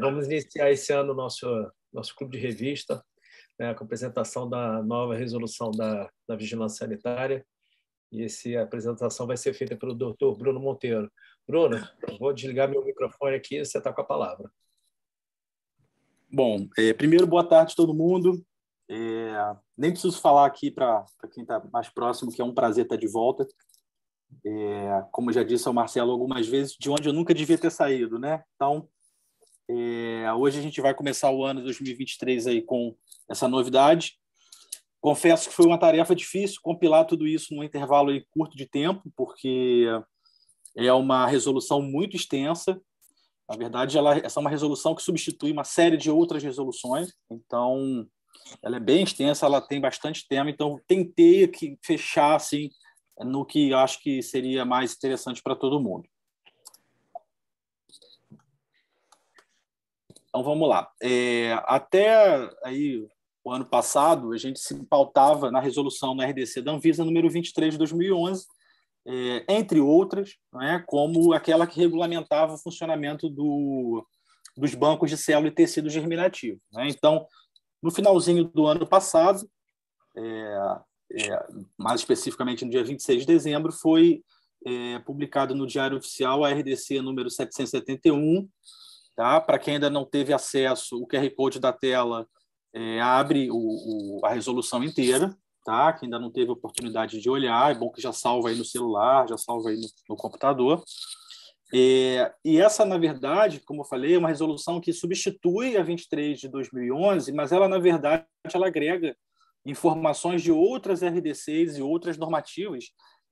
Vamos iniciar esse ano nosso clube de revista, né, com a apresentação da nova resolução da Vigilância Sanitária. E essa apresentação vai ser feita pelo Dr. Bruno Monteiro. Bruno, vou desligar meu microfone aqui, você está com a palavra. Bom, primeiro, boa tarde a todo mundo. Nem preciso falar aqui para quem está mais próximo, que é um prazer estar de volta. Como já disse ao Marcelo algumas vezes, de onde eu nunca devia ter saído, né? Então, hoje a gente vai começar o ano 2023 aí com essa novidade. Confesso que foi uma tarefa difícil compilar tudo isso num intervalo aí curto de tempo, porque é uma resolução muito extensa. Na verdade, essa é uma resolução que substitui uma série de outras resoluções, então ela é bem extensa, ela tem bastante tema, então tentei aqui fechar assim, no que acho que seria mais interessante para todo mundo. Então, vamos lá. Até aí, o ano passado, a gente se pautava na resolução na RDC da Anvisa número 23 de 2011, entre outras, né, como aquela que regulamentava o funcionamento dos bancos de célula e tecido germinativo. Né? Então, no finalzinho do ano passado, mais especificamente no dia 26 de dezembro, foi publicado no Diário Oficial a RDC número 771. Tá? Para quem ainda não teve acesso, o QR Code da tela abre a resolução inteira. Tá? Quem ainda não teve oportunidade de olhar, é bom que já salva aí no celular, já salva aí no computador. E essa, na verdade, como eu falei, é uma resolução que substitui a 23 de 2011, mas ela, na verdade, ela agrega informações de outras RDCs e outras normativas,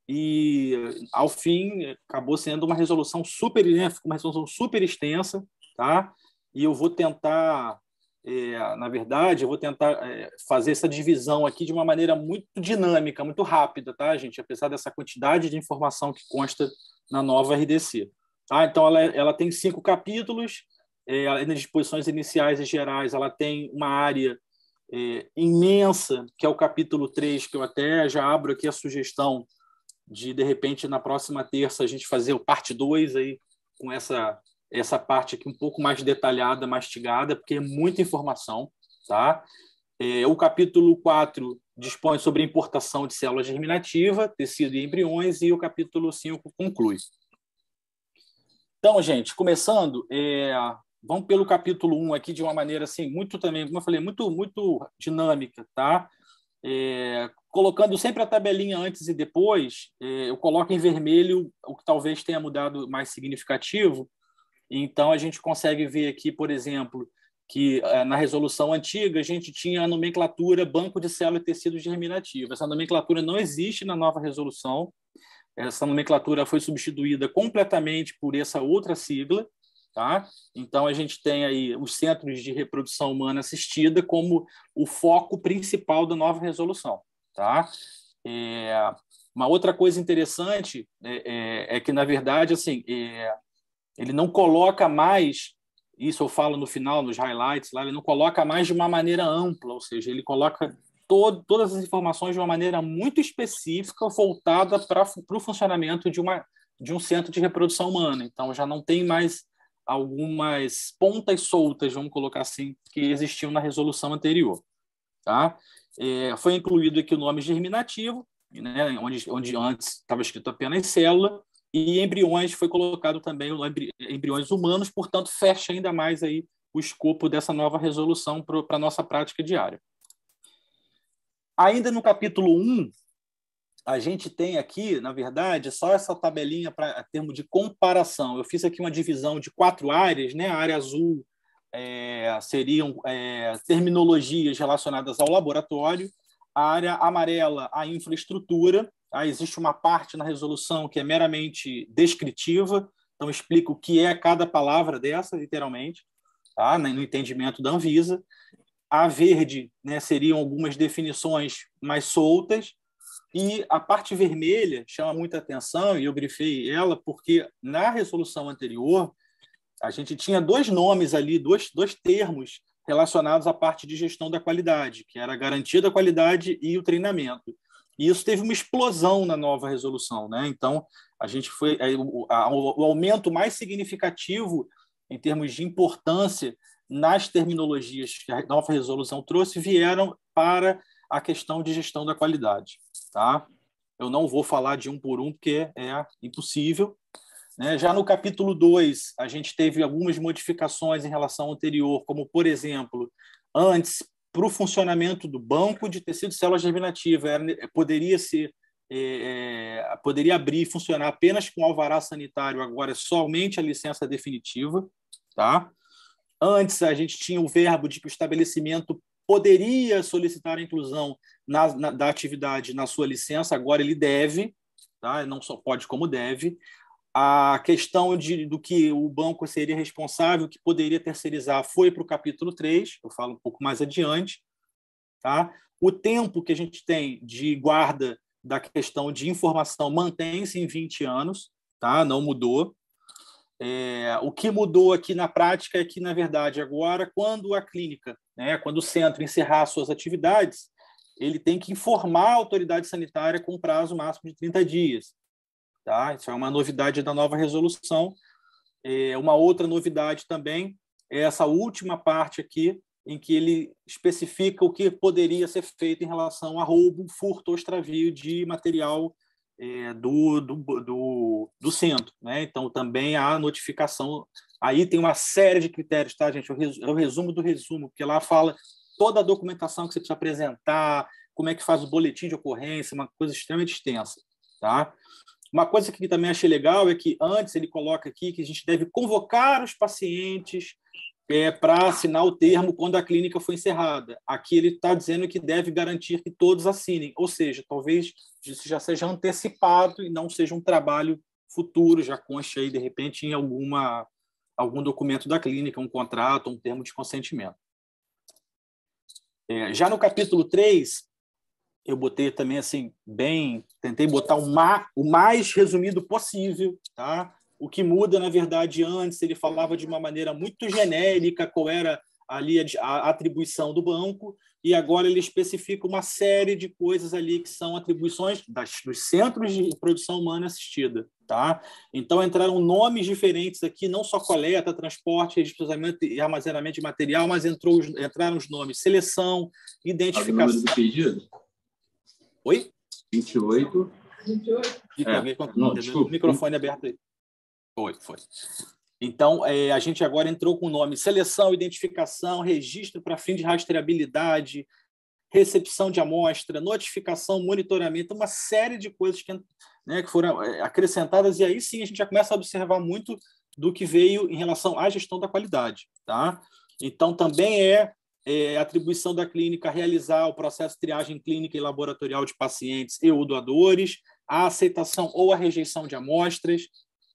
e, ao fim, acabou sendo uma resolução super extensa, tá? E eu vou tentar, na verdade, fazer essa divisão aqui de uma maneira muito dinâmica, muito rápida, tá, gente? Apesar dessa quantidade de informação que consta na nova RDC. Tá? Então, ela tem 5 capítulos, além das disposições iniciais e gerais, ela tem uma área imensa, que é o capítulo 3, que eu até já abro aqui a sugestão de repente, na próxima terça, a gente fazer o parte 2 aí, com essa parte aqui um pouco mais detalhada, mastigada, porque é muita informação. Tá? O capítulo 4 dispõe sobre a importação de célula germinativa, tecido e embriões, e o capítulo 5 conclui. Então, gente, começando, vamos pelo capítulo 1 aqui de uma maneira assim, muito também, como eu falei, muito dinâmica, tá? Colocando sempre a tabelinha antes e depois, eu coloco em vermelho o que talvez tenha mudado mais significativo. Então, a gente consegue ver aqui, por exemplo, que na resolução antiga a gente tinha a nomenclatura banco de célula e tecido germinativo. Essa nomenclatura não existe na nova resolução. Essa nomenclatura foi substituída completamente por essa outra sigla. Tá? Então, a gente tem aí os centros de reprodução humana assistida como o foco principal da nova resolução. Tá? Uma outra coisa interessante é que, na verdade, assim, ele não coloca mais, isso eu falo no final, nos highlights, lá, ele não coloca mais de uma maneira ampla, ou seja, ele coloca todas as informações de uma maneira muito específica, voltada para o funcionamento de um centro de reprodução humana. Então, já não tem mais algumas pontas soltas, vamos colocar assim, que existiam na resolução anterior. Tá? Foi incluído aqui o nome germinativo, né, onde antes estava escrito apenas célula, e embriões foi colocado também o nome embriões humanos, portanto, fecha ainda mais aí o escopo dessa nova resolução para a nossa prática diária. Ainda no capítulo 1, a gente tem aqui, na verdade, só essa tabelinha para termo de comparação. Eu fiz aqui uma divisão de 4 áreas, né? A área azul seriam terminologias relacionadas ao laboratório, a área amarela, a infraestrutura. Existe uma parte na resolução que é meramente descritiva, então explica o que é cada palavra dessa, literalmente, tá? No entendimento da Anvisa. A verde, né, seriam algumas definições mais soltas, e a parte vermelha chama muita atenção, e eu grifei ela porque na resolução anterior a gente tinha 2 nomes ali, dois termos relacionados à parte de gestão da qualidade, que era a garantia da qualidade e o treinamento. E isso teve uma explosão na nova resolução, né? Então, a gente o aumento mais significativo em termos de importância nas terminologias que a nova resolução trouxe, vieram para a questão de gestão da qualidade. Tá? Eu não vou falar de um por um, porque é impossível. Né? Já no capítulo 2, a gente teve algumas modificações em relação ao anterior, como, por exemplo, antes, para o funcionamento do banco de tecido de célula germinativa, poderia abrir e funcionar apenas com alvará sanitário, agora é somente a licença definitiva. Tá? Antes, a gente tinha o verbo de que o estabelecimento poderia solicitar a inclusão da atividade na sua licença, agora ele deve, tá? Não só pode, como deve. A questão do que o banco seria responsável, que poderia terceirizar, foi para o capítulo 3, eu falo um pouco mais adiante. Tá? O tempo que a gente tem de guarda da questão de informação mantém-se em 20 anos, tá? Não mudou. O que mudou aqui na prática é que, na verdade, agora, quando a clínica, né, quando o centro encerrar suas atividades, ele tem que informar a autoridade sanitária com prazo máximo de 30 dias. Tá? Isso é uma novidade da nova resolução. Uma outra novidade também é essa última parte aqui, em que ele especifica o que poderia ser feito em relação a roubo, furto ou extravio de material do centro. Né? Então, também há notificação. Aí tem uma série de critérios, tá, gente? É o resumo do resumo, porque lá fala toda a documentação que você precisa apresentar, como é que faz o boletim de ocorrência, uma coisa extremamente extensa. Tá? Uma coisa que também achei legal é que antes ele coloca aqui que a gente deve convocar os pacientes para assinar o termo quando a clínica foi encerrada. Aqui ele está dizendo que deve garantir que todos assinem, ou seja, talvez isso já seja antecipado e não seja um trabalho futuro, já conste aí, de repente, em algum documento da clínica, um contrato, um termo de consentimento. Já no capítulo 3, eu botei também assim, tentei botar o mais resumido possível, tá? O que muda, na verdade, antes ele falava de uma maneira muito genérica qual era ali a atribuição do banco, e agora ele especifica uma série de coisas ali que são atribuições dos centros de produção humana assistida. Tá? Então, entraram nomes diferentes aqui, não só coleta, transporte, registramento e armazenamento de material, mas entraram os nomes seleção, identificação... O número do pedido? Oi? 28. Desculpa. O microfone aberto aí. Foi. Então, a gente agora entrou com o nome seleção, identificação, registro para fim de rastreabilidade, recepção de amostra, notificação, monitoramento, uma série de coisas que foram acrescentadas, e aí sim a gente já começa a observar muito do que veio em relação à gestão da qualidade. Tá? Então, também atribuição da clínica realizar o processo de triagem clínica e laboratorial de pacientes e ou doadores, a aceitação ou a rejeição de amostras,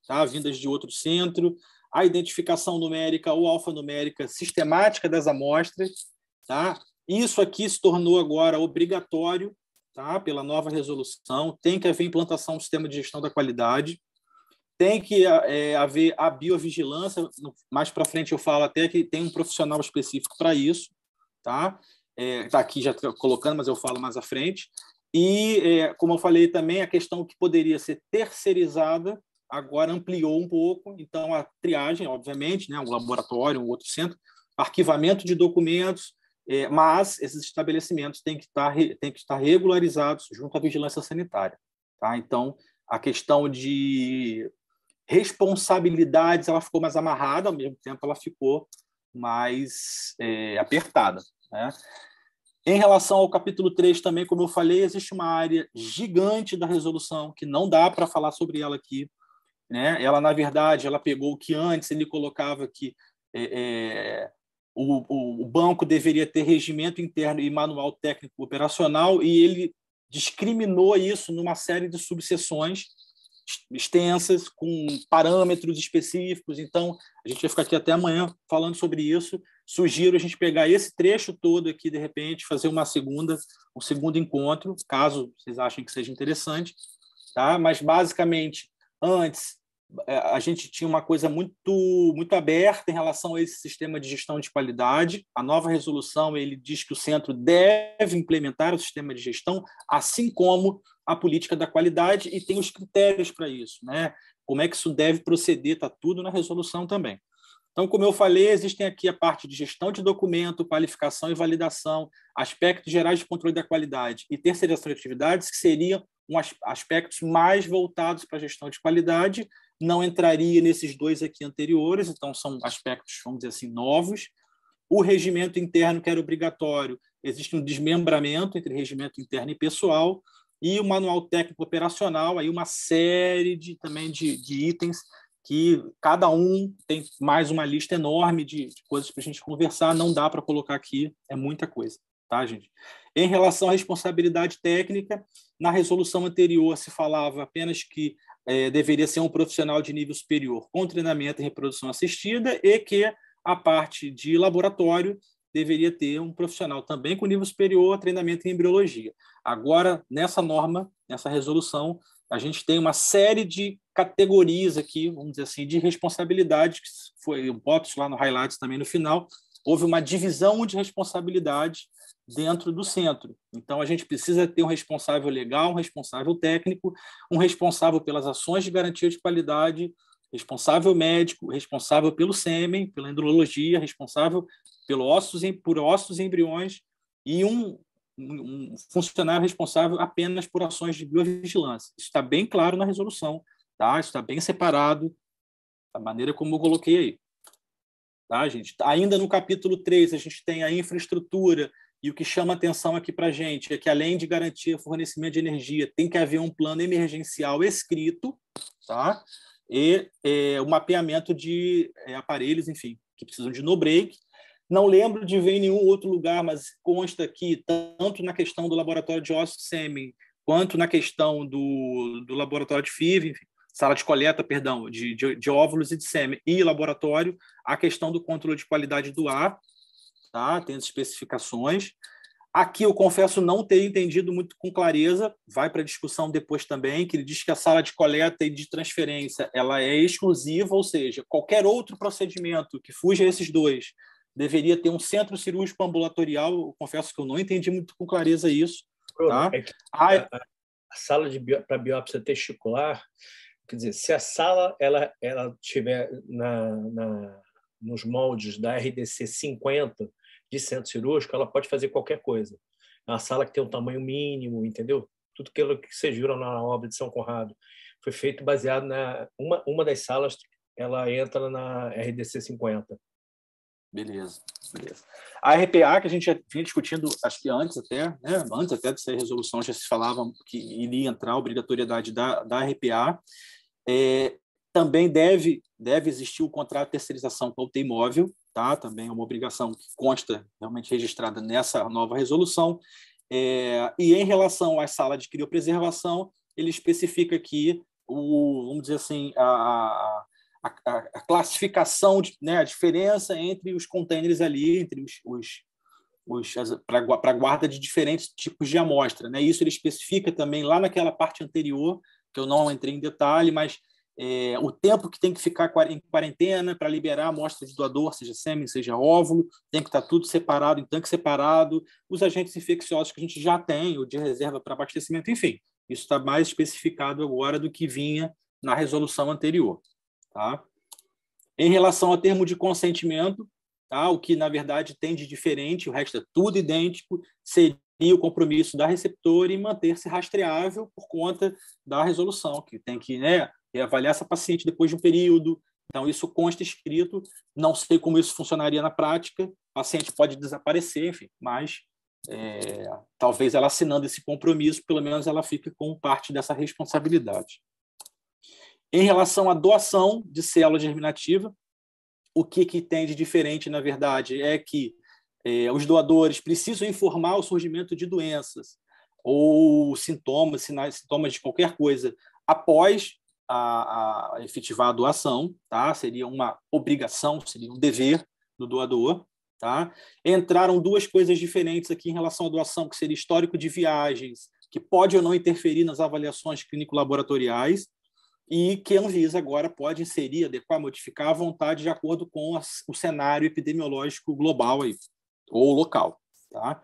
tá? Vindas de outro centro, a identificação numérica ou alfanumérica sistemática das amostras. Tá? Isso aqui se tornou agora obrigatório, tá? Pela nova resolução. Tem que haver implantação do sistema de gestão da qualidade. Tem que haver a biovigilância. Mais para frente eu falo até que tem um profissional específico para isso. Tá? Tá aqui já colocando, mas eu falo mais à frente. E, como eu falei também, a questão que poderia ser terceirizada agora ampliou um pouco. Então, a triagem, obviamente, né, um laboratório, um outro centro, arquivamento de documentos, mas esses estabelecimentos têm que estar regularizados junto à vigilância sanitária. Tá? Então, a questão de responsabilidades ela ficou mais amarrada, ao mesmo tempo ela ficou mais apertada. Né? Em relação ao capítulo 3 também, como eu falei, existe uma área gigante da resolução que não dá para falar sobre ela aqui. Né? Ela, na verdade, ela pegou o que antes ele colocava que o banco deveria ter regimento interno e manual técnico operacional, e ele discriminou isso numa série de subseções extensas, com parâmetros específicos. Então, a gente vai ficar aqui até amanhã falando sobre isso. Sugiro a gente pegar esse trecho todo aqui, de repente, fazer um segundo encontro, caso vocês achem que seja interessante. Tá? Mas, basicamente, antes, a gente tinha uma coisa muito, muito aberta em relação a esse sistema de gestão de qualidade. A nova resolução ele diz que o centro deve implementar o sistema de gestão, assim como a política da qualidade, e tem os critérios para isso. Né? Como é que isso deve proceder, está tudo na resolução também. Então, como eu falei, existem aqui a parte de gestão de documento, qualificação e validação, aspectos gerais de controle da qualidade e terceirização de atividades, que seriam aspectos mais voltados para a gestão de qualidade. Não entraria nesses dois aqui anteriores, então são aspectos, vamos dizer assim, novos. O regimento interno, que era obrigatório, existe um desmembramento entre regimento interno e pessoal, e o manual técnico operacional, aí uma série também de itens que cada um tem mais uma lista enorme de coisas para a gente conversar, não dá para colocar aqui, é muita coisa, tá, gente? Em relação à responsabilidade técnica, na resolução anterior se falava apenas que deveria ser um profissional de nível superior com treinamento em reprodução assistida e que a parte de laboratório deveria ter um profissional também com nível superior, treinamento em embriologia. Agora, nessa norma, nessa resolução, a gente tem uma série de categorias aqui, vamos dizer assim, de responsabilidade, que foi, eu boto lá no highlights também no final, houve uma divisão de responsabilidade dentro do centro. Então, a gente precisa ter um responsável legal, um responsável técnico, um responsável pelas ações de garantia de qualidade, responsável médico, responsável pelo sêmen, pela endurologia, responsável por ossos e embriões, e um funcionário responsável apenas por ações de biovigilância. Isso está bem claro na resolução, tá? Isso está bem separado da maneira como eu coloquei aí. Tá, gente? Ainda no capítulo 3, a gente tem a infraestrutura, e o que chama atenção aqui para a gente é que, além de garantir o fornecimento de energia, tem que haver um plano emergencial escrito, tá? E o mapeamento de aparelhos, enfim, que precisam de no-break. Não lembro de ver em nenhum outro lugar, mas consta aqui, tanto na questão do laboratório de ossos sêmen, quanto na questão do laboratório de FIV, enfim, sala de coleta, perdão, de óvulos e de sêmen e laboratório, a questão do controle de qualidade do ar, tá? Tem as especificações. Aqui eu confesso não ter entendido muito com clareza, vai para a discussão depois também, que ele diz que a sala de coleta e de transferência ela é exclusiva, ou seja, qualquer outro procedimento que fuja esses dois deveria ter um centro cirúrgico ambulatorial. Eu confesso que eu não entendi muito com clareza isso. Bruno, Tá? é que a sala para biópsia testicular, quer dizer, se a sala ela tiver nos moldes da RDC 50 de centro cirúrgico, ela pode fazer qualquer coisa. É uma sala que tem um tamanho mínimo, entendeu? Tudo aquilo que vocês viram na obra de São Conrado foi feito baseado uma das salas, ela entra na RDC 50. Beleza. A RPA, que a gente já vinha discutindo, acho que antes até, né? Antes até de sair a resolução, já se falava que iria entrar a obrigatoriedade da RPA. Também deve existir o contrato de terceirização com a UTI móvel, tá? Também é uma obrigação que consta realmente registrada nessa nova resolução. E em relação à sala de criopreservação, ele especifica aqui, vamos dizer assim, a classificação, né, a diferença entre os containers ali, entre para guarda de diferentes tipos de amostra, né? Isso ele especifica também lá naquela parte anterior, que eu não entrei em detalhe, mas o tempo que tem que ficar em quarentena para liberar a amostra de doador, seja sêmen, seja óvulo, tem que estar tudo separado, em tanque separado, os agentes infecciosos que a gente já tem, o de reserva para abastecimento, enfim, isso está mais especificado agora do que vinha na resolução anterior. Tá? Em relação ao termo de consentimento, tá? O que, na verdade, tem de diferente, o resto é tudo idêntico, seria o compromisso da receptora em manter-se rastreável por conta da resolução, que tem que, né, avaliar essa paciente depois de um período. Então, isso consta escrito, não sei como isso funcionaria na prática, o paciente pode desaparecer, enfim, mas talvez ela assinando esse compromisso, pelo menos ela fique com parte dessa responsabilidade. Em relação à doação de célula germinativa, o que tem de diferente, na verdade, é que os doadores precisam informar o surgimento de doenças ou sintomas de qualquer coisa após a efetivar a doação, tá? Seria uma obrigação, seria um dever do doador. Tá? Entraram duas coisas diferentes aqui em relação à doação, que seria histórico de viagens, que pode ou não interferir nas avaliações clínico-laboratoriais, e que a Anvisa agora pode inserir, adequar, modificar à vontade de acordo com o cenário epidemiológico global aí, ou local. Tá?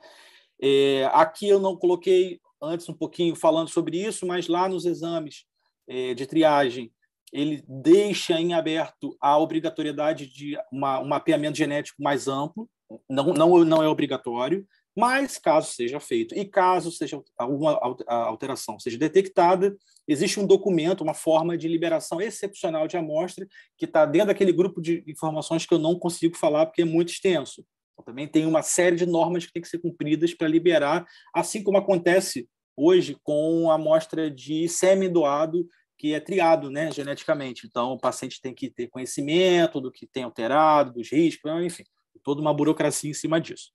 Aqui eu não coloquei antes um pouquinho falando sobre isso, mas lá nos exames de triagem, ele deixa em aberto a obrigatoriedade de um mapeamento genético mais amplo, não é obrigatório, mas caso seja feito e caso seja alguma alteração seja detectada, existe um documento, uma forma de liberação excepcional de amostra que está dentro daquele grupo de informações que eu não consigo falar porque é muito extenso. Então, também tem uma série de normas que tem que ser cumpridas para liberar, assim como acontece hoje com a amostra de sêmen doado que é triado, né, geneticamente. Então, o paciente tem que ter conhecimento do que tem alterado, dos riscos, enfim, toda uma burocracia em cima disso.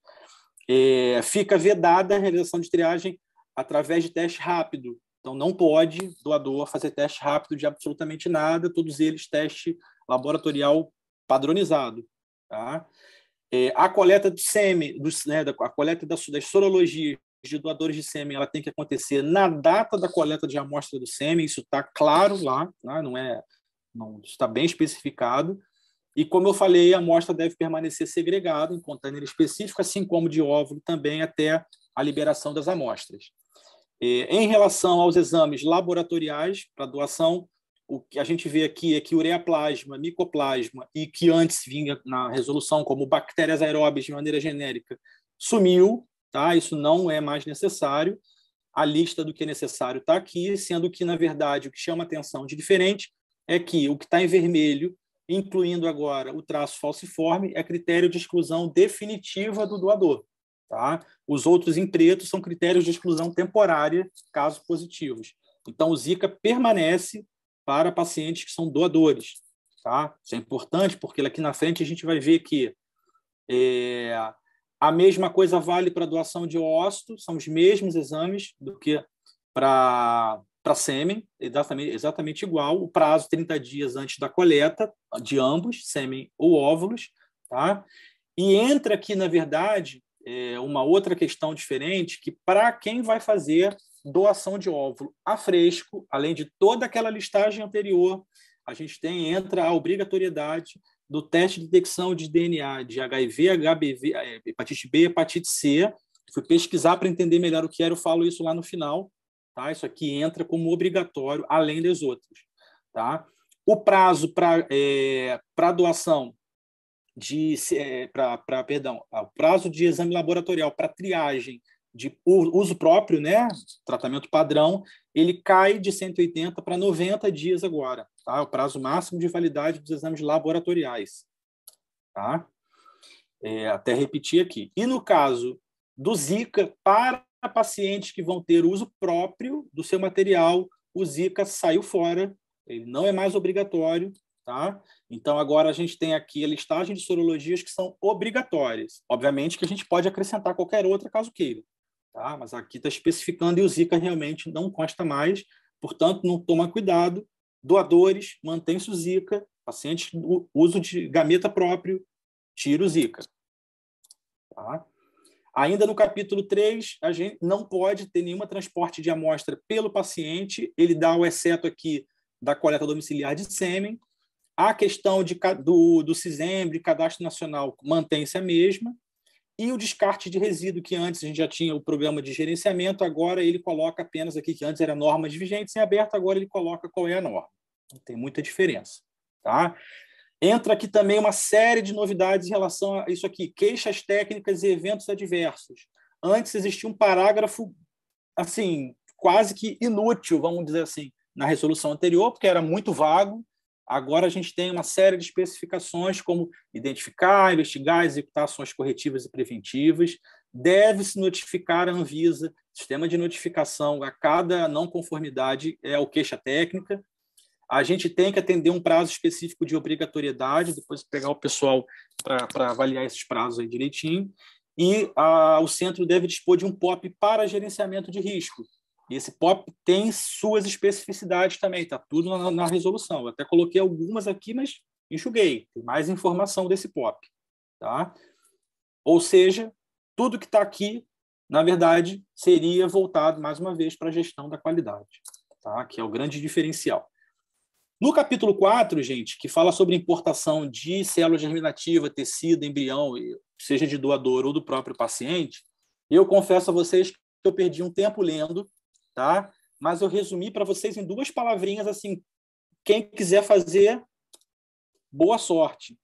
Fica vedada a realização de triagem através de teste rápido. Então, não pode doador fazer teste rápido de absolutamente nada, todos eles teste laboratorial padronizado. Tá? A coleta de sêmen, a coleta das sorologias de doadores de sêmen, ela tem que acontecer na data da coleta de amostra do sêmen, isso está claro lá, não está bem especificado. E, como eu falei, a amostra deve permanecer segregada em container específico, assim como de óvulo também, até a liberação das amostras. Em relação aos exames laboratoriais para doação, o que a gente vê aqui é que ureaplasma, micoplasma e que antes vinha na resolução como bactérias aeróbias de maneira genérica, sumiu, tá? Isso não é mais necessário. A lista do que é necessário está aqui, sendo que, na verdade, o que chama atenção de diferente é que o que está em vermelho, incluindo agora o traço falciforme, é critério de exclusão definitiva do doador. Tá? Os outros em preto são critérios de exclusão temporária, casos positivos. Então, o Zika permanece para pacientes que são doadores. Tá? Isso é importante, porque aqui na frente a gente vai ver que a mesma coisa vale para doação de ósseo, são os mesmos exames do que para sêmen, exatamente igual, o prazo 30 dias antes da coleta de ambos, sêmen ou óvulos. Tá? E entra aqui, na verdade, uma outra questão diferente, que para quem vai fazer doação de óvulo a fresco, além de toda aquela listagem anterior, a gente entra a obrigatoriedade do teste de detecção de DNA de HIV, HBV, hepatite B e hepatite C. Fui pesquisar para entender melhor o que era, eu falo isso lá no final. Tá? Isso aqui entra como obrigatório, além das outras. Tá? O prazo para doação o prazo de exame laboratorial para triagem de uso próprio, né, tratamento padrão, ele cai de 180 para 90 dias agora. Tá? O prazo máximo de validade dos exames laboratoriais. Tá? Até repetir aqui. E no caso do Zika, para pacientes que vão ter uso próprio do seu material, o Zika saiu fora, ele não é mais obrigatório. Tá? Então, agora a gente tem aqui a listagem de sorologias que são obrigatórias. Obviamente que a gente pode acrescentar qualquer outra, caso queira. Tá? Mas aqui está especificando e o Zika realmente não consta mais. Portanto, não toma cuidado. Doadores, mantém-se o Zika. Pacientes, uso de gameta próprio, tira o Zika. Tá? Ainda no capítulo 3, a gente não pode ter nenhuma transporte de amostra pelo paciente. Ele dá o exceto aqui da coleta domiciliar de sêmen. A questão do CISEMBRE, Cadastro Nacional, mantém-se a mesma. E o descarte de resíduo, que antes a gente já tinha o programa de gerenciamento, agora ele coloca apenas aqui, que antes era normas vigentes em aberto, agora ele coloca qual é a norma. Não tem muita diferença. Tá? Entra aqui também uma série de novidades em relação a isso aqui, queixas técnicas e eventos adversos. Antes existia um parágrafo assim, quase que inútil, vamos dizer assim, na resolução anterior, porque era muito vago. Agora a gente tem uma série de especificações como identificar, investigar, executar ações corretivas e preventivas. Deve-se notificar a Anvisa, sistema de notificação a cada não conformidade é o queixa técnica. A gente tem que atender um prazo específico de obrigatoriedade, depois pegar o pessoal para avaliar esses prazos aí direitinho. E o centro deve dispor de um POP para gerenciamento de risco. E esse POP tem suas especificidades também, está tudo na resolução. Eu até coloquei algumas aqui, mas enxuguei. Tem mais informação desse POP. Tá? Ou seja, tudo que está aqui, na verdade, seria voltado, mais uma vez, para a gestão da qualidade, tá? Que é o grande diferencial. No capítulo 4, gente, que fala sobre importação de célula germinativa, tecido, embrião, seja de doador ou do próprio paciente, eu confesso a vocês que eu perdi um tempo lendo, tá? Mas eu resumi para vocês em 2 palavrinhas assim quem quiser fazer, boa sorte,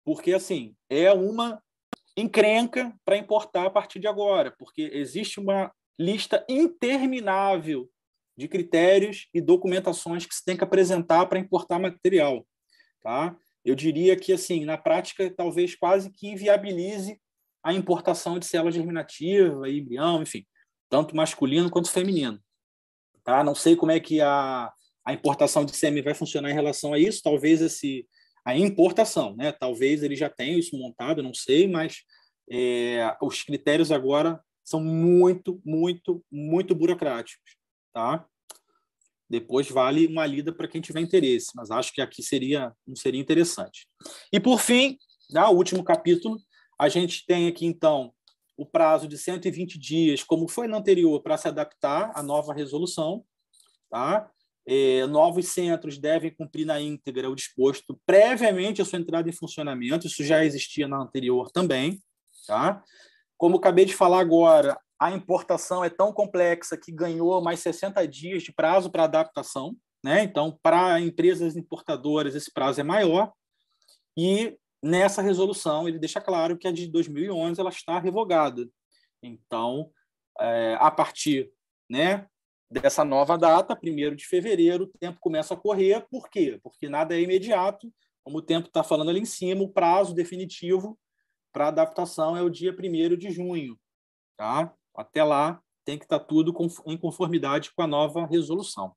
porque assim é uma encrenca para importar a partir de agora, porque existe uma lista interminável de critérios e documentações que se tem que apresentar para importar material, tá? Eu diria que, assim, na prática, talvez quase que inviabilize a importação de célula germinativa, embrião, enfim, tanto masculino quanto feminino, tá? Não sei como é que a importação de sêmen vai funcionar em relação a isso, talvez a importação, né? Talvez ele já tenha isso montado, não sei, mas os critérios agora são muito, muito, muito burocráticos, tá? Depois vale uma lida para quem tiver interesse, mas acho que aqui não seria interessante. E, por fim, o último capítulo, a gente tem aqui, então, o prazo de 120 dias, como foi no anterior, para se adaptar à nova resolução. Tá? Novos centros devem cumprir na íntegra o disposto previamente à sua entrada em funcionamento, isso já existia na anterior também. Tá? Como acabei de falar agora, a importação é tão complexa que ganhou mais 60 dias de prazo para adaptação, né? Então, para empresas importadoras, esse prazo é maior. E nessa resolução, ele deixa claro que a de 2011 ela está revogada. Então, a partir, né, dessa nova data, 1º de fevereiro, o tempo começa a correr. Por quê? Porque nada é imediato. Como o tempo está falando ali em cima, o prazo definitivo para adaptação é o dia 1º de junho. Tá? Até lá, tem que estar tudo em conformidade com a nova resolução.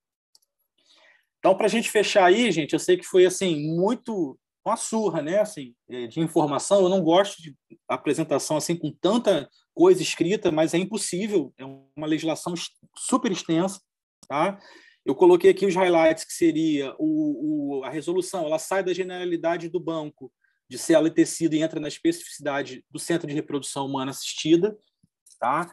Então, para a gente fechar aí, gente, eu sei que foi assim muito uma surra, né, assim, de informação. Eu não gosto de apresentação assim com tanta coisa escrita, mas é impossível. É uma legislação super extensa, tá? Eu coloquei aqui os highlights, que seria a resolução. Ela sai da generalidade do banco de célula e tecido e entra na especificidade do Centro de Reprodução Humana Assistida, tá?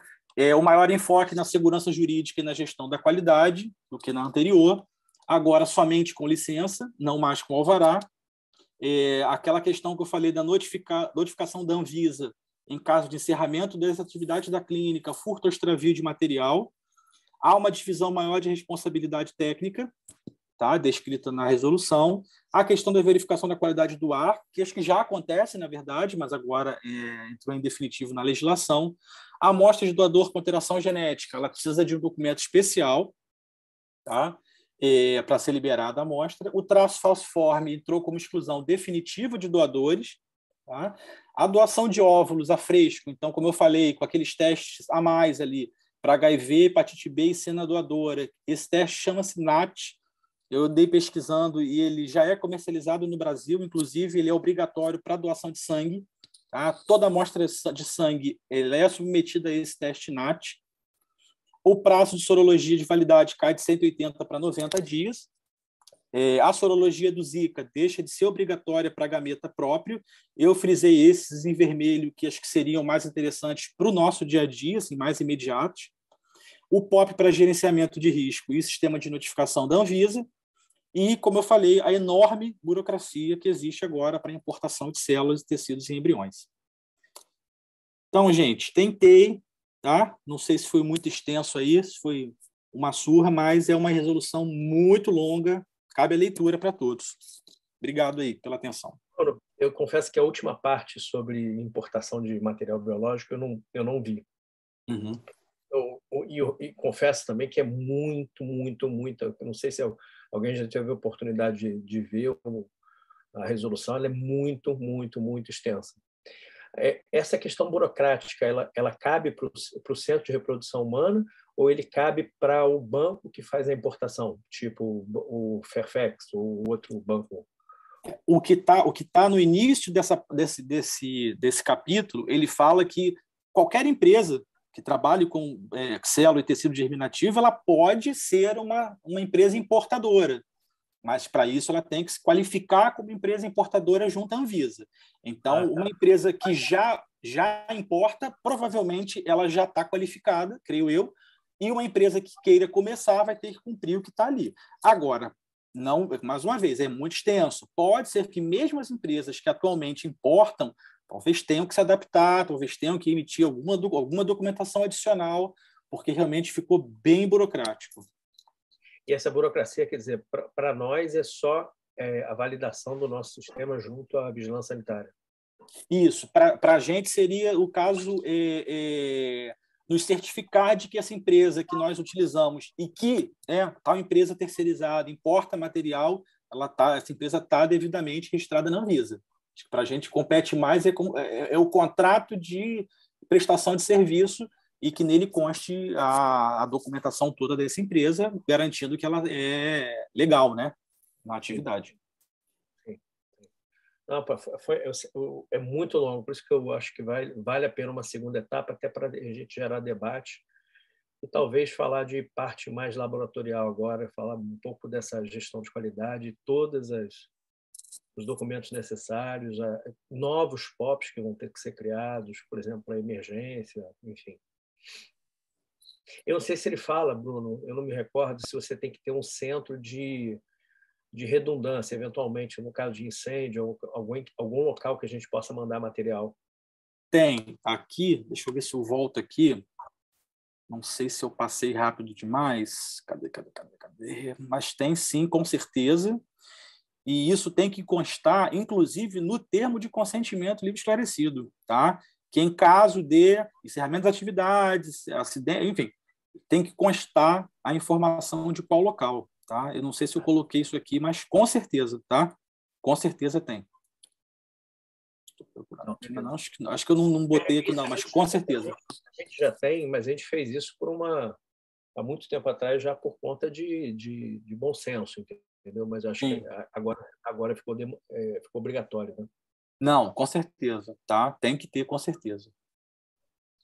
O maior enfoque na segurança jurídica e na gestão da qualidade do que na anterior. Agora, somente com licença, não mais com alvará. Aquela questão que eu falei da notificação da Anvisa em caso de encerramento das atividades da clínica, furto ou extravio de material. Há uma divisão maior de responsabilidade técnica, tá? Descrita na resolução. A questão da verificação da qualidade do ar, que acho que já acontece, na verdade, mas agora entrou em definitivo na legislação. A amostra de doador com alteração genética, ela precisa de um documento especial, tá? Para ser liberada a amostra. O traço falciforme entrou como exclusão definitiva de doadores. Tá? A doação de óvulos a fresco, então, como eu falei, com aqueles testes a mais ali, para HIV, hepatite B e C na doadora. Esse teste chama-se NAT. Eu andei pesquisando e ele já é comercializado no Brasil, inclusive ele é obrigatório para doação de sangue. Tá? Toda amostra de sangue ele é submetida a esse teste NAT. O prazo de sorologia de validade cai de 180 para 90 dias. A sorologia do Zika deixa de ser obrigatória para gameta próprio. Eu frisei esses em vermelho, que acho que seriam mais interessantes para o nosso dia a dia, assim, mais imediatos. O POP para gerenciamento de risco e sistema de notificação da Anvisa. E, como eu falei, a enorme burocracia que existe agora para a importação de células, tecidos e embriões. Então, gente, tentei, tá? Não sei se foi muito extenso aí, se foi uma surra, mas é uma resolução muito longa, cabe a leitura para todos. Obrigado aí pela atenção. Eu confesso que a última parte sobre importação de material biológico eu não vi. Uhum. Eu confesso também que é muito, muito, muito. Eu não sei se alguém já teve a oportunidade de ver a resolução, ela é muito, muito, muito extensa. Essa questão burocrática, ela cabe para o Centro de Reprodução Humana ou ele cabe para o banco que faz a importação, tipo o Fairfax ou outro banco? O que tá no início desse capítulo, ele fala que qualquer empresa que trabalhe com célula e tecido germinativo, ela pode ser uma empresa importadora, mas para isso ela tem que se qualificar como empresa importadora junto à Anvisa. Então, uma empresa que já importa, provavelmente ela já está qualificada, creio eu, e uma empresa que queira começar vai ter que cumprir o que está ali. Agora, não, mais uma vez, é muito extenso. Pode ser que mesmo as empresas que atualmente importam, talvez tenham que se adaptar, talvez tenham que emitir alguma documentação adicional, porque realmente ficou bem burocrático. E essa burocracia, quer dizer, para nós é só a validação do nosso sistema junto à vigilância sanitária. Isso, para a gente seria o caso nos certificar de que essa empresa que nós utilizamos e que tal empresa terceirizada importa material, essa empresa está devidamente registrada na Anvisa. Para a gente compete mais é o contrato de prestação de serviço e que nele conste a documentação toda dessa empresa, garantindo que ela é legal, né, na atividade. Não, é muito longo, por isso que eu acho que vale a pena uma segunda etapa, até para a gente gerar debate e talvez falar de parte mais laboratorial agora, falar um pouco dessa gestão de qualidade, todos os documentos necessários, novos POPs que vão ter que ser criados, por exemplo, a emergência, enfim. Eu não sei se ele fala, Bruno, eu não me recordo se você tem que ter um centro de redundância, eventualmente, no caso de incêndio, ou algum local que a gente possa mandar material. Tem. Aqui, deixa eu ver se eu volto aqui. Não sei se eu passei rápido demais. Cadê? Mas tem sim, com certeza. E isso tem que constar, inclusive, no termo de consentimento livre esclarecido, tá? Que em caso de encerramento das atividades, acidente, enfim, tem que constar a informação de qual local. Tá? Eu não sei se eu coloquei isso aqui, mas com certeza, tá? Com certeza tem. Não, acho que eu não botei aqui, não, mas com certeza. A gente já tem, mas a gente fez isso há muito tempo atrás, já por conta de bom senso, entendeu? Mas acho que agora ficou obrigatório, né? Não, com certeza, tá? Tem que ter, com certeza.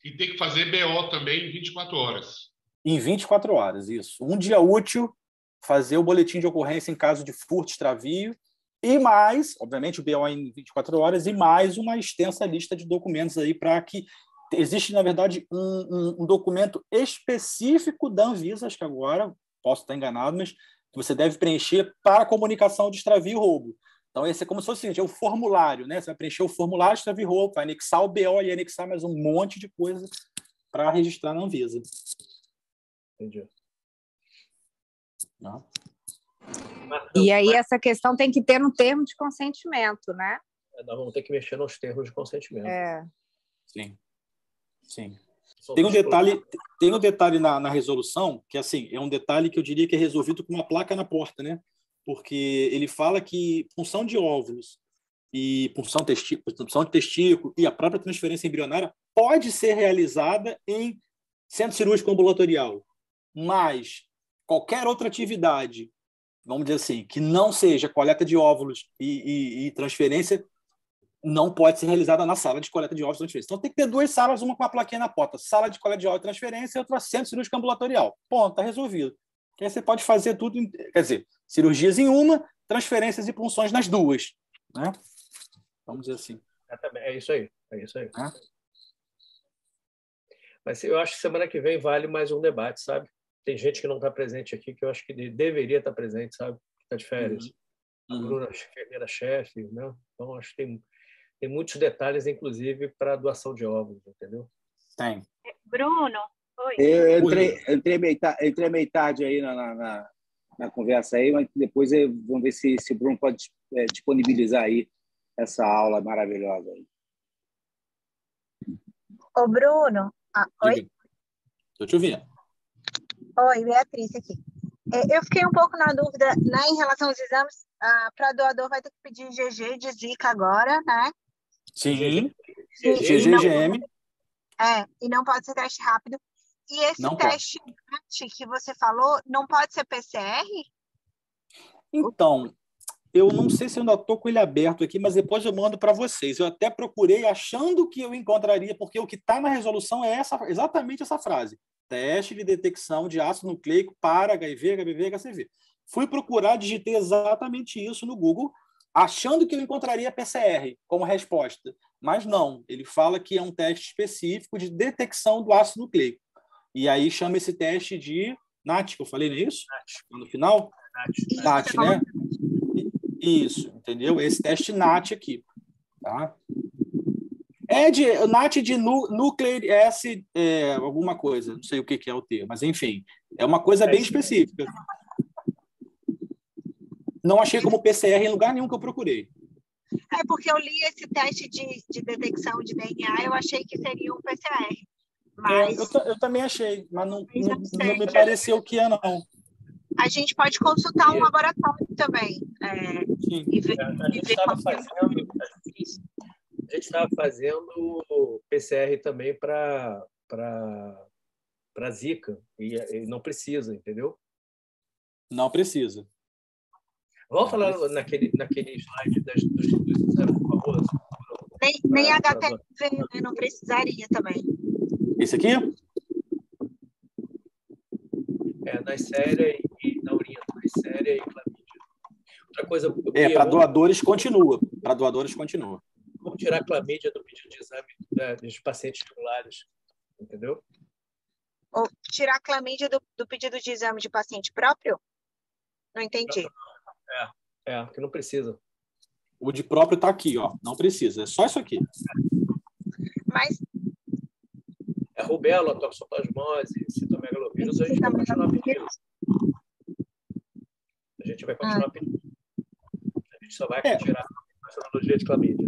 E tem que fazer BO também em 24 horas. Em 24 horas, isso. Um dia útil, fazer o boletim de ocorrência em caso de furto, extravio, e mais, obviamente, o BO em 24 horas, e mais uma extensa lista de documentos aí para que existe, na verdade, um documento específico da Anvisa, acho que agora, posso estar enganado, mas que você deve preencher para a comunicação de extravio e roubo. Então, esse é como se fosse o formulário, né? Você vai preencher o formulário de extravio e roubo, vai anexar o BO e anexar mais um monte de coisa para registrar na Anvisa. Entendi. Não. E aí essa questão tem que ter no termo de consentimento, né? Nós vamos ter que mexer nos termos de consentimento. Sim. Tem um detalhe na resolução, que assim, é um detalhe que eu diria que é resolvido com uma placa na porta, né? Porque ele fala que punção de óvulos e punção de testículo e a própria transferência embrionária pode ser realizada em centro cirúrgico ambulatorial, mas qualquer outra atividade, vamos dizer assim, que não seja coleta de óvulos e transferência, não pode ser realizada na sala de coleta de óvulos e transferência. Então tem que ter duas salas, uma com a plaquinha na porta, sala de coleta de óvulos e transferência e outra centro cirúrgico ambulatorial. Ponto, está resolvido. Que aí você pode fazer tudo, quer dizer, cirurgias em uma, transferências e punções nas duas, né? Vamos dizer assim. É isso aí. Mas eu acho que semana que vem vale mais um debate, sabe? Tem gente que não está presente aqui, que eu acho que deveria estar presente, sabe? Está de férias. A Bruna, enfermeira-chefe, né? Então, acho que tem muitos detalhes, inclusive, para a doação de óvulos, entendeu? Tem. Bruno, oi. Eu entrei meio tarde aí na conversa aí, mas depois vamos ver se o Bruno pode disponibilizar aí essa aula maravilhosa aí. Ô, Bruno. Oi? Estou te ouvindo. Oi, Beatriz aqui. Eu fiquei um pouco na dúvida, né, em relação aos exames. Para doador vai ter que pedir GG de Zika agora, né? Sim. GGGM. E não pode ser teste rápido. E esse teste que você falou, não pode ser PCR? Então, eu não sei se eu ainda estou com ele aberto aqui, mas depois eu mando para vocês. Eu até procurei achando que eu encontraria, porque o que está na resolução é exatamente essa frase. Teste de detecção de ácido nucleico para HIV, HBV, HCV. Fui procurar, digitei exatamente isso no Google, achando que eu encontraria PCR como resposta. Mas não, ele fala que é um teste específico de detecção do ácido nucleico. E aí chama esse teste de NAT, que eu falei, não é isso? NAT. No final? NAT, né? Isso, entendeu? Esse teste NAT aqui. Tá? NAT de nucleic acid, alguma coisa, não sei o que é o termo, mas enfim, é uma coisa bem específica. Não achei como PCR em lugar nenhum que eu procurei. É porque eu li esse teste de detecção de DNA, eu achei que seria um PCR. Mas Eu também achei, mas não me pareceu que é, não. a gente pode consultar um laboratório também. E ver, A gente estava fazendo PCR também para Zika, e não precisa, entendeu? Não precisa. Vamos falar naquele slide dos exames, por favor. Nem HPV, né? Não precisaria também. Esse aqui? Na séria e na urina, na séria e clamídia. Outra coisa... Para doadores continua. Para doadores continua. Vamos tirar a clamídia do pedido de exame dos pacientes regulares, entendeu? Ou tirar a clamídia do pedido de exame de paciente próprio? Não entendi. Que não precisa. O de próprio está aqui, ó. Não precisa. É só isso aqui. Mas... rubéola, toxoplasmose, citomegalovírus, a gente vai continuar pedindo. A gente vai continuar pedindo. A gente só vai tirar a sorologia de clamídia.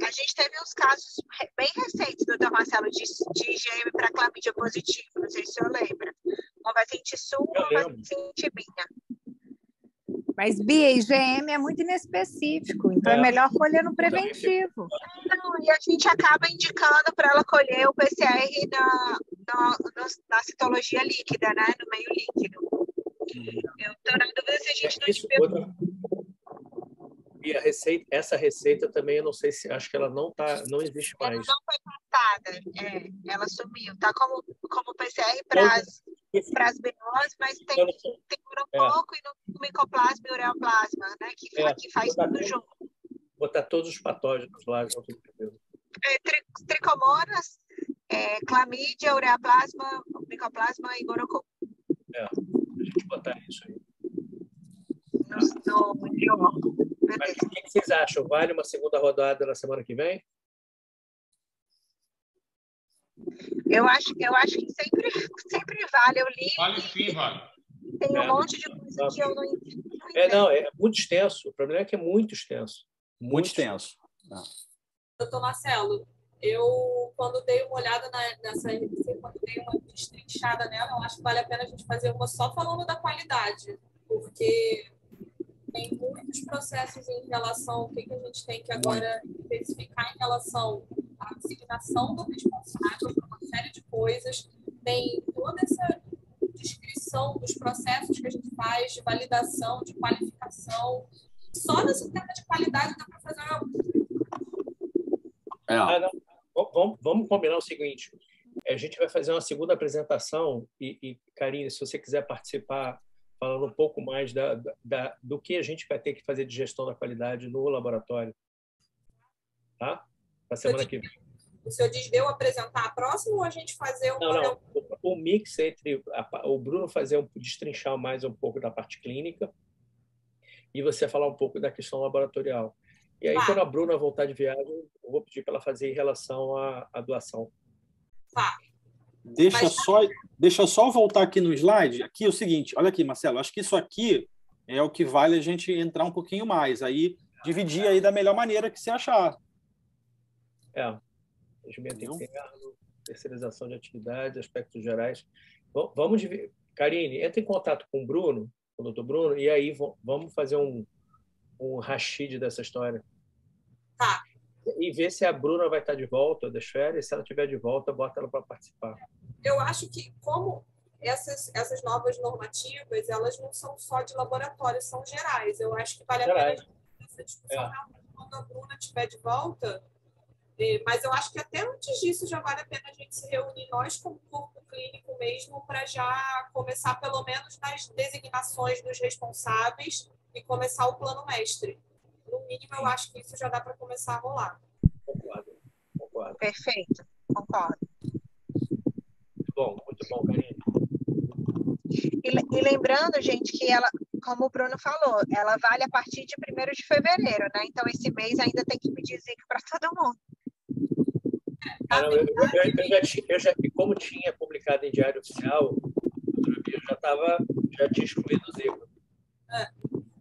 A gente teve uns casos bem recentes, doutor Marcelo, de IgM para clamídia positivo. Não sei se o senhor lembra. Uma paciente sua, uma paciente minha. Mas, Bia, IgM é muito inespecífico, então é melhor colher no preventivo. Não, e a gente acaba indicando para ela colher o PCR na citologia líquida, né? No meio líquido. Eu estou na dúvida se a gente não te E essa receita também, eu não sei se... Acho que ela não existe mais. Ela não foi tratada. Ela sumiu. Está como PCR para as BOs, mas tem um pouco e no micoplasma e ureoplasma, né? Que faz tudo junto. Botar todos os patógenos lá junto. Tricomonas, clamídia, ureaplasma, micoplasma e gonococo. A gente botar isso aí. Mas o que vocês acham? Vale uma segunda rodada na semana que vem? Eu acho que sempre vale. Eu li. Vale sim, vale. Tem um monte de coisa que eu não entendo. É muito extenso. O problema é que é muito extenso. Muito extenso. Doutor Marcelo, quando dei uma olhada nessa RDC, quando dei uma destrinchada nela, eu acho que vale a pena a gente fazer uma só falando da qualidade, porque tem muitos processos em relação ao que a gente tem que agora especificar em relação à designação do responsável por uma série de coisas, tem toda essa descrição dos processos que a gente faz de validação, de qualificação. Só nesse tema de qualidade dá para fazer Vamos combinar o seguinte, a gente vai fazer uma segunda apresentação e Karine, se você quiser participar falando um pouco mais do que a gente vai ter que fazer de gestão da qualidade no laboratório. Tá? Na semana que vem. O senhor diz de eu apresentar a próxima ou a gente fazer um... Não. O mix entre o Bruno destrinchar mais um pouco da parte clínica e você falar um pouco da questão laboratorial. E aí, quando a Bruna voltar de viagem, eu vou pedir para ela fazer em relação à doação. Tá. Deixa só voltar aqui no slide. Aqui é o seguinte, olha aqui, Marcelo, acho que isso aqui é o que vale a gente entrar um pouquinho mais, aí dividir aí da melhor maneira que você achar. Regimento interno, terceirização de atividades, aspectos gerais. Vamos dividir. Karine, entra em contato com o Bruno, com o doutor Bruno, e aí vamos fazer um rachid dessa história. Tá. E ver se a Bruna vai estar de volta das férias. Se ela estiver de volta, bota ela para participar. Eu acho que, como essas novas normativas, elas não são só de laboratório, são gerais. Eu acho que vale a pena essa discussão quando a Bruna estiver de volta. Mas eu acho que até antes disso já vale a pena a gente se reunir, nós como corpo clínico mesmo, para já começar pelo menos nas designações dos responsáveis e começar o plano mestre. No mínimo, eu acho que isso já dá para começar a rolar. Concordo. Perfeito, concordo. Muito bom, Karine. E lembrando, gente, que ela, como o Bruno falou, ela vale a partir de 1º de fevereiro, né? Então, esse mês ainda tem que pedir Zika para todo mundo. Eu já, como tinha publicado em Diário Oficial, doutora Bia já tinha excluído o Zika.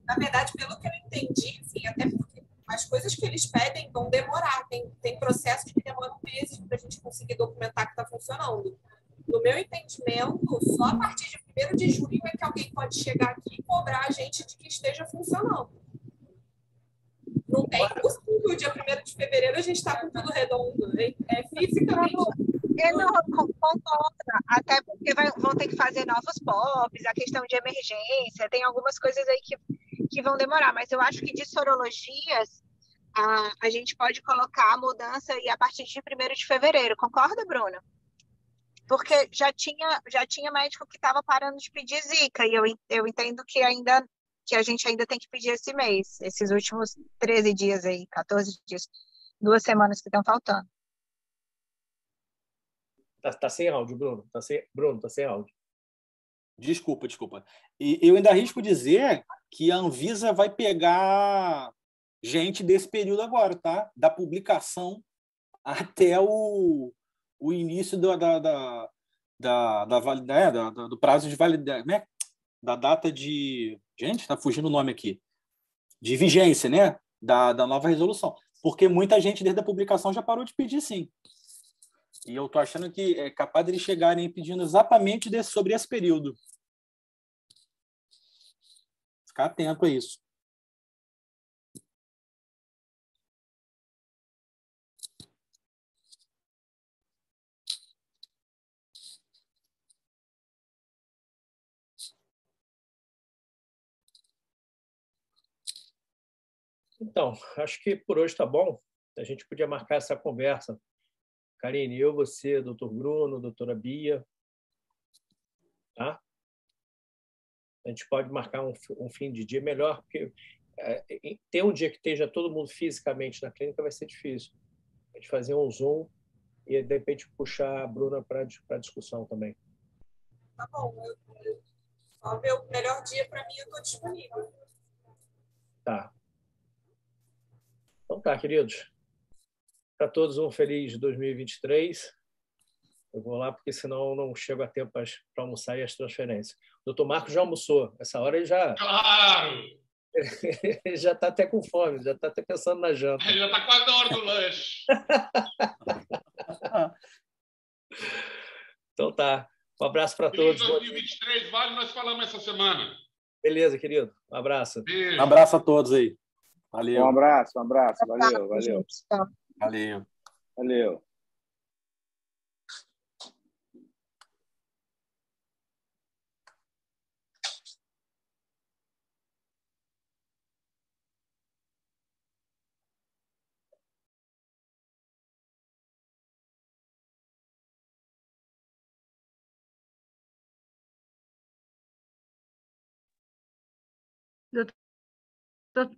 Na verdade, pelo que eu entendi, assim, até porque as coisas que eles pedem vão demorar. Tem processos que demoram meses para a gente conseguir documentar que está funcionando. No meu entendimento, só a partir de 1º de junho é que alguém pode chegar aqui e cobrar a gente de que esteja funcionando. Não tem impossível, dia 1º de fevereiro a gente está com tudo redondo. É fisicamente. Eu não concordo, até porque vão ter que fazer novos POPs, a questão de emergência, tem algumas coisas aí que vão demorar, mas eu acho que de sorologias a gente pode colocar a mudança e a partir de 1º de fevereiro, concorda, Bruna? Porque já tinha médico que estava parando de pedir Zika, e eu entendo que a gente ainda tem que pedir esse mês, esses últimos 13 dias aí, 14 dias, 2 semanas que estão faltando. Tá sem áudio, Bruno. Bruno, tá sem áudio. Desculpa. E eu ainda arrisco dizer que a Anvisa vai pegar gente desse período agora, tá? Da publicação até o início do prazo de validade, né? Da data de... Gente, está fugindo o nome aqui. De vigência, né? Da nova resolução. Porque muita gente, desde a publicação, já parou de pedir, sim. E eu estou achando que é capaz de eles chegarem pedindo exatamente sobre esse período. Ficar atento a isso. Então, acho que por hoje está bom. A gente podia marcar essa conversa. Karine, eu, você, doutor Bruno, doutora Bia. Tá? A gente pode marcar um fim de dia melhor, porque ter um dia que esteja todo mundo fisicamente na clínica vai ser difícil. A gente fazer um Zoom e, de repente, puxar a Bruna para a discussão também. Tá bom. Só ver o melhor dia para mim, eu estou disponível. Tá. Então tá, queridos. Para todos um feliz 2023. Eu vou lá, porque senão eu não chego a tempo para almoçar e as transferências. O doutor Marcos já almoçou. Essa hora ele já... Claro! Ele já está até com fome, já está até pensando na janta. Já está quase na hora do lanche. Então tá. Um abraço para Feliz todos. 2023, vale, nós falamos essa semana. Beleza, querido. Um abraço. Beijo. Um abraço a todos aí. Valeu. Um abraço. Valeu. Valeu. Valeu.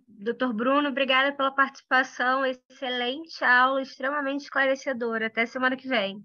Doutor Bruno, obrigada pela participação. Excelente aula, extremamente esclarecedora. Até semana que vem.